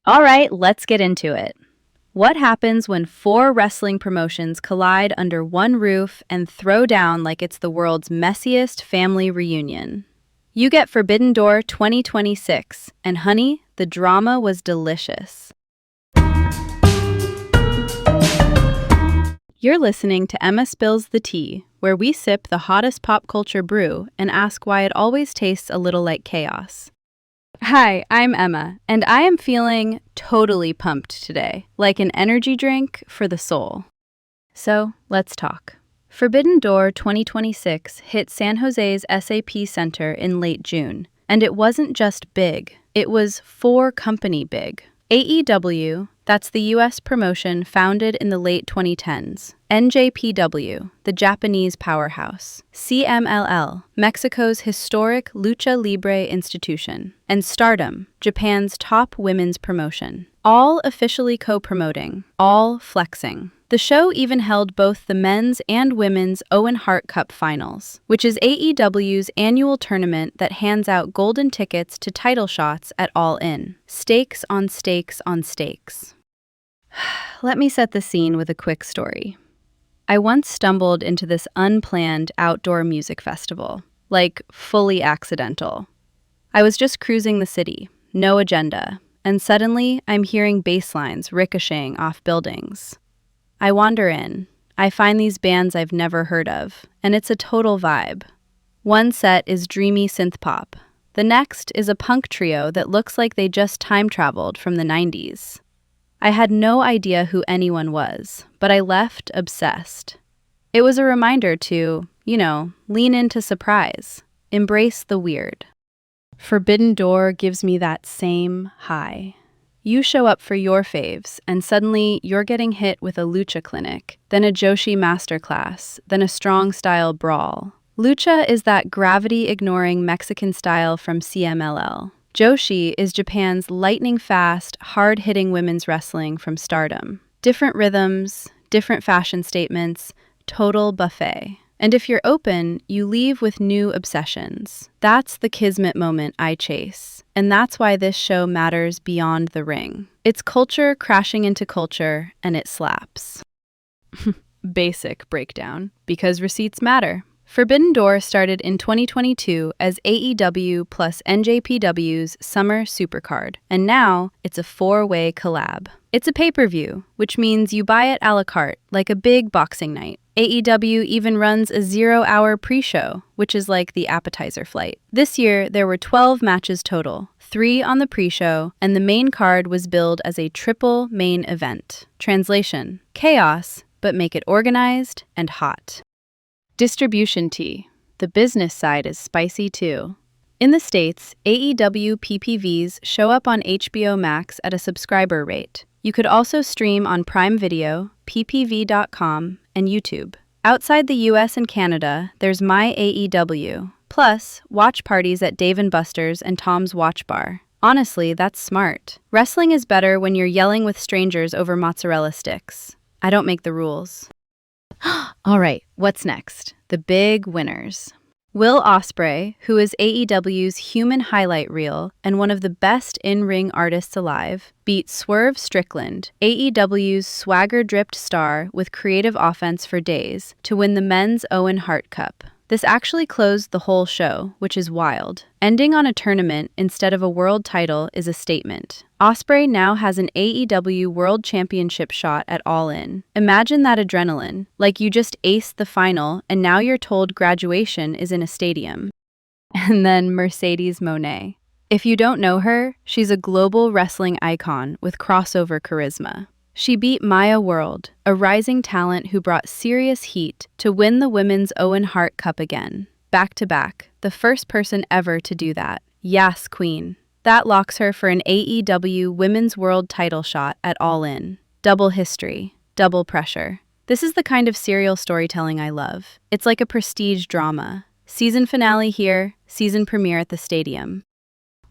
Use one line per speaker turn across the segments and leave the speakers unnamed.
All right, let's get into it. What happens when four wrestling promotions collide under one roof and throw down like it's the world's messiest family reunion? You get Forbidden Door 2026, and honey, the drama was delicious. You're listening to Emma Spills the Tea, where we sip the hottest pop culture brew and ask why it always tastes a little like chaos. Hi, I'm Emma, and I am feeling totally pumped today, like an energy drink for the soul. So, let's talk. Forbidden Door 2026 hit San Jose's SAP Center in late June, and it wasn't just big, it was for company big. AEW, that's the US promotion founded in the late 2010s. NJPW, the Japanese powerhouse. CMLL, Mexico's historic lucha libre institution. And Stardom, Japan's top women's promotion. All officially co-promoting, all flexing. The show even held both the men's and women's Owen Hart Cup finals, which is AEW's annual tournament that hands out golden tickets to title shots at All In. Stakes on stakes on stakes. Let me set the scene with a quick story. I once stumbled into this unplanned outdoor music festival, like fully accidental. I was just cruising the city, no agenda, and suddenly I'm hearing bass lines ricocheting off buildings. I wander in. I find these bands I've never heard of, and it's a total vibe. One set is dreamy synth pop. The next is a punk trio that looks like they just time traveled from the 90s. I had no idea who anyone was, but I left obsessed. It was a reminder to, lean into surprise, embrace the weird. Forbidden Door gives me that same high. You show up for your faves, and suddenly you're getting hit with a lucha clinic, then a Joshi masterclass, then a strong-style brawl. Lucha is that gravity-ignoring Mexican style from CMLL. Joshi is Japan's lightning-fast, hard-hitting women's wrestling from Stardom. Different rhythms, different fashion statements, total buffet. And if you're open, you leave with new obsessions. That's the kismet moment I chase. And that's why this show matters beyond the ring. It's culture crashing into culture, and it slaps. Basic breakdown, because receipts matter. Forbidden Door started in 2022 as AEW plus NJPW's Summer Supercard, and now it's a four-way collab. It's a pay-per-view, which means you buy it a la carte, like a big boxing night. AEW even runs a 0-hour pre-show, which is like the appetizer flight. This year, there were 12 matches total, 3 on the pre-show, and the main card was billed as a triple main event. Translation: chaos, but make it organized and hot. Distribution tea. The business side is spicy too. In the States, AEW PPVs show up on HBO Max at a subscriber rate. You could also stream on Prime Video, ppv.com, and YouTube. Outside the US and Canada, there's My AEW, plus watch parties at Dave & Buster's and Tom's Watch Bar. Honestly, that's smart. Wrestling is better when you're yelling with strangers over mozzarella sticks. I don't make the rules. All right, what's next? The big winners. Will Ospreay, who is AEW's human highlight reel and one of the best in-ring artists alive, beat Swerve Strickland, AEW's swagger-dripped star with creative offense for days, to win the men's Owen Hart Cup. This actually closed the whole show, which is wild. Ending on a tournament instead of a world title is a statement. Ospreay now has an AEW World Championship shot at All In. Imagine that adrenaline, like you just aced the final and now you're told graduation is in a stadium. And then Mercedes Moné. If you don't know her, she's a global wrestling icon with crossover charisma. She beat Maya World, a rising talent who brought serious heat, to win the women's Owen Hart Cup again. Back to back, the first person ever to do that. Yas, queen. That locks her for an AEW Women's World title shot at All In. Double history, double pressure. This is the kind of serial storytelling I love. It's like a prestige drama. Season finale here, season premiere at the stadium.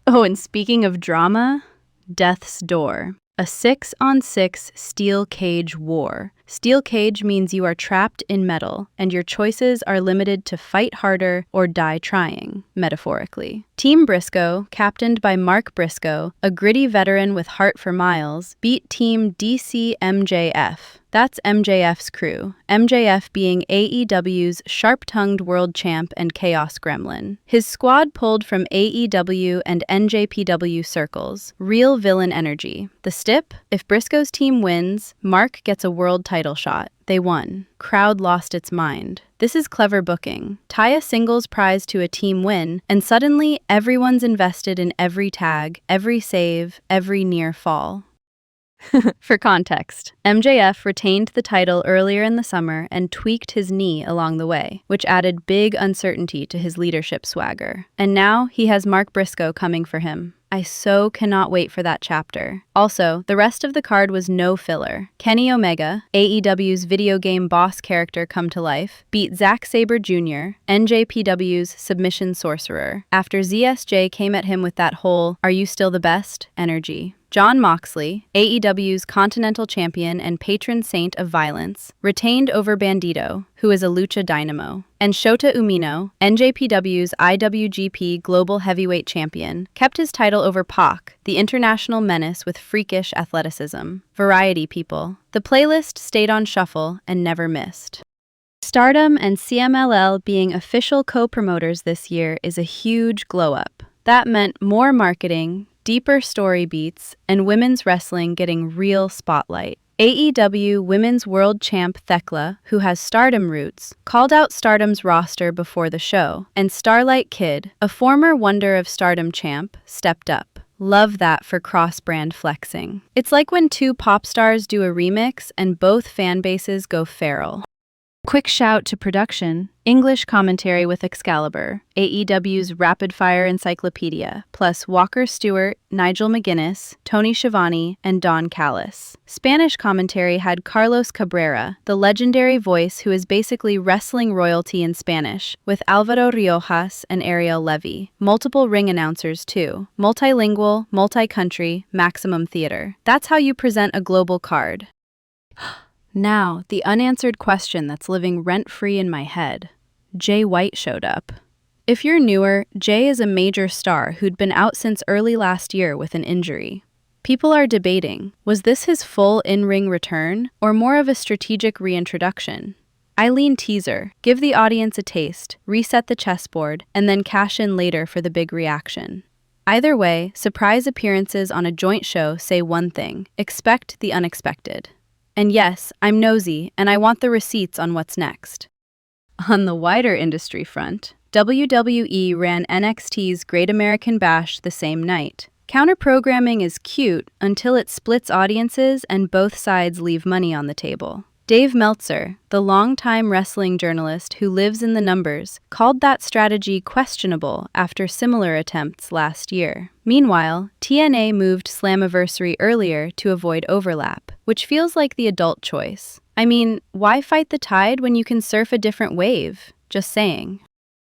Oh, and speaking of drama, Death's Door. A 6-on-6 steel cage war. Steel cage means you are trapped in metal, and your choices are limited to fight harder or die trying, metaphorically. Team Briscoe, captained by Mark Briscoe, a gritty veteran with heart for miles, beat Team DCMJF. That's MJF's crew, MJF being AEW's sharp-tongued world champ and chaos gremlin. His squad pulled from AEW and NJPW circles. Real villain energy. The stip? If Briscoe's team wins, Mark gets a world title shot. They won. Crowd lost its mind. This is clever booking. Tie a singles prize to a team win, and suddenly everyone's invested in every tag, every save, every near fall. For context, MJF retained the title earlier in the summer and tweaked his knee along the way, which added big uncertainty to his leadership swagger. And now he has Mark Briscoe coming for him. I so cannot wait for that chapter. Also, the rest of the card was no filler. Kenny Omega, AEW's video game boss character come to life, beat Zack Sabre Jr., NJPW's submission sorcerer, after ZSJ came at him with that whole "are you still the best?" energy. Jon Moxley, AEW's Continental Champion and patron saint of violence, retained over Bandito, who is a lucha dynamo. And Shota Umino, NJPW's IWGP Global Heavyweight Champion, kept his title over Pac, the international menace with freakish athleticism. Variety, people. The playlist stayed on shuffle and never missed. Stardom and CMLL being official co-promoters this year is a huge glow-up. That meant more marketing, deeper story beats, and women's wrestling getting real spotlight. AEW Women's World Champ Thekla, who has Stardom roots, called out Stardom's roster before the show, and Starlight Kid, a former Wonder of Stardom champ, stepped up. Love that for cross-brand flexing. It's like when two pop stars do a remix and both fan bases go feral. Quick shout to production, English commentary with Excalibur, AEW's Rapid Fire Encyclopedia, plus Walker Stewart, Nigel McGuinness, Tony Schiavone, and Don Callis. Spanish commentary had Carlos Cabrera, the legendary voice who is basically wrestling royalty in Spanish, with Alvaro Riojas and Ariel Levy. Multiple ring announcers too. Multilingual, multi-country, maximum theater. That's how you present a global card. Now, the unanswered question that's living rent-free in my head. Jay White showed up. If you're newer, Jay is a major star who'd been out since early last year with an injury. People are debating, was this his full in-ring return, or more of a strategic reintroduction? I lean teaser, give the audience a taste, reset the chessboard, and then cash in later for the big reaction. Either way, surprise appearances on a joint show say one thing: expect the unexpected. And yes, I'm nosy, and I want the receipts on what's next. On the wider industry front, WWE ran NXT's Great American Bash the same night. Counter-programming is cute until it splits audiences and both sides leave money on the table. Dave Meltzer, the longtime wrestling journalist who lives in the numbers, called that strategy questionable after similar attempts last year. Meanwhile, TNA moved Slammiversary earlier to avoid overlap, which feels like the adult choice. I mean, why fight the tide when you can surf a different wave? Just saying.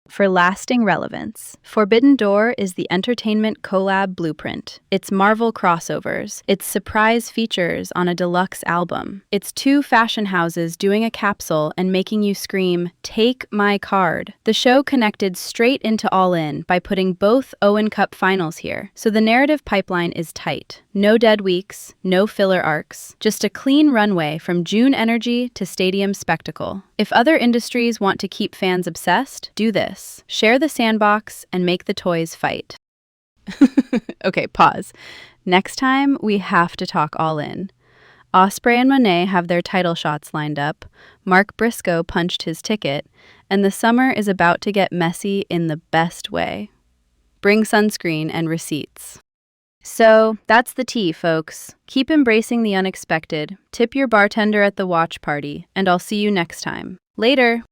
For lasting relevance, Forbidden Door is the entertainment collab blueprint. It's Marvel crossovers, it's surprise features on a deluxe album, it's two fashion houses doing a capsule and making you scream, "Take my card." The show connected straight into All In by putting both Owen Cup finals here, so the narrative pipeline is tight. No dead weeks, no filler arcs, just a clean runway from June energy to stadium spectacle. If other industries want to keep fans obsessed, do this. Share the sandbox and make the toys fight. Okay, pause. Next time, we have to talk All In. Ospreay and Monet have their title shots lined up, Mark Briscoe punched his ticket, and the summer is about to get messy in the best way. Bring sunscreen and receipts. So, that's the tea, folks. Keep embracing the unexpected, tip your bartender at the watch party, and I'll see you next time. Later!